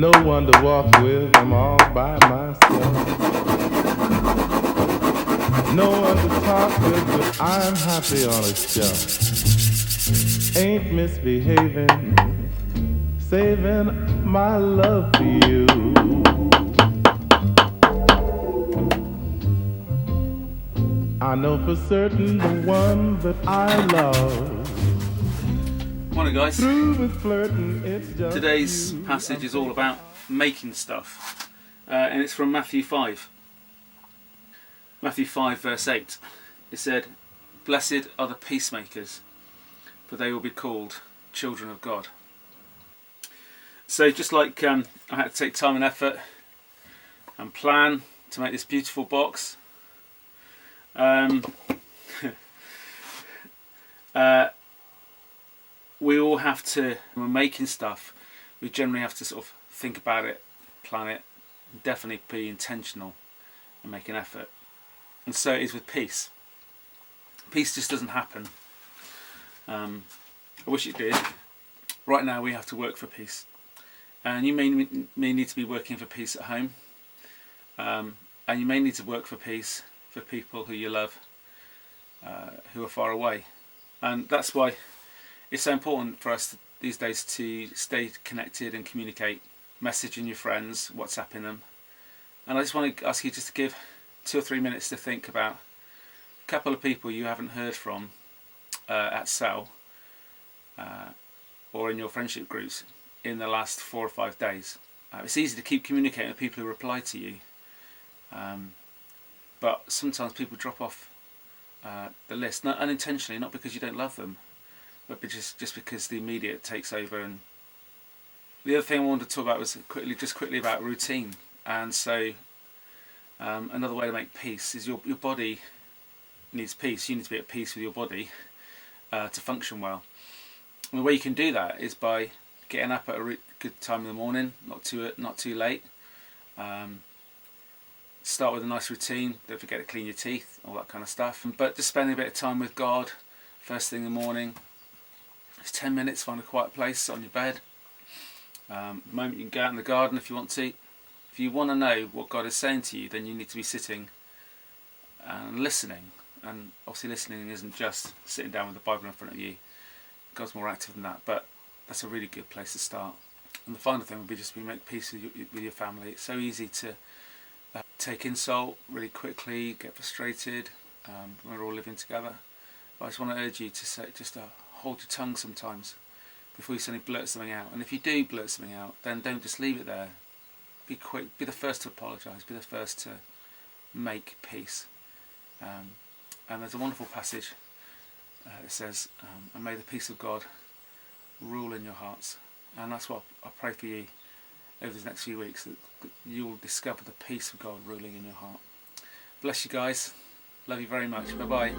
No one to walk with, I'm all by myself. No one to talk with, but I'm happy on a shelf. Ain't misbehaving, saving my love for you. I know for certain the one that I love. Morning guys. Through with flirting, it's just Today's you. passage is all about making stuff, and it's from Matthew 5. Matthew 5 verse 8. It said, "Blessed are the peacemakers, for they will be called children of God." So just like I had to take time and effort and plan to make this beautiful box, we all have to, when we're making stuff, we generally have to sort of think about it, plan it, and definitely be intentional and make an effort. And so it is with peace. Peace just doesn't happen. I wish it did. Right now we have to work for peace. And you may need to be working for peace at home. And you may need to work for peace for people who you love, who are far away. And that's why it's so important for us these days to stay connected and communicate, messaging your friends, WhatsApping them. And I just want to ask you just to give 2 or 3 minutes to think about a couple of people you haven't heard from at Cell or in your friendship groups in the last 4 or 5 days. It's easy to keep communicating with people who reply to you, but sometimes people drop off the list, not unintentionally, not because you don't love them, but just because the immediate takes over. And the other thing I wanted to talk about was quickly about routine. And so another way to make peace is your body needs peace. You need to be at peace with your body to function well. And the way you can do that is by getting up at a good time in the morning, not too late. Start with a nice routine. Don't forget to clean your teeth, all that kind of stuff. But just spending a bit of time with God first thing in the morning. It's 10 minutes, find a quiet place on your bed. The moment you can go out in the garden if you want to. If you want to know what God is saying to you, then you need to be sitting and listening. And obviously listening isn't just sitting down with the Bible in front of you. God's more active than that, but that's a really good place to start. And the final thing would be just make peace with your family. It's so easy to take insult really quickly, get frustrated when we're all living together. But I just want to urge you to say, hold your tongue sometimes before you suddenly blurt something out. And if you do blurt something out, then don't just leave it there. Be quick, be the first to apologise, be the first to make peace. And there's a wonderful passage that says, and may the peace of God rule in your hearts. And that's what I pray for you over the next few weeks, that you'll discover the peace of God ruling in your heart. Bless you guys. Love you very much. Bye-bye.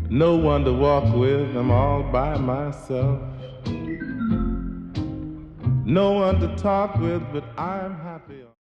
No one to walk with, I'm all by myself. No one to talk with, but I'm happy.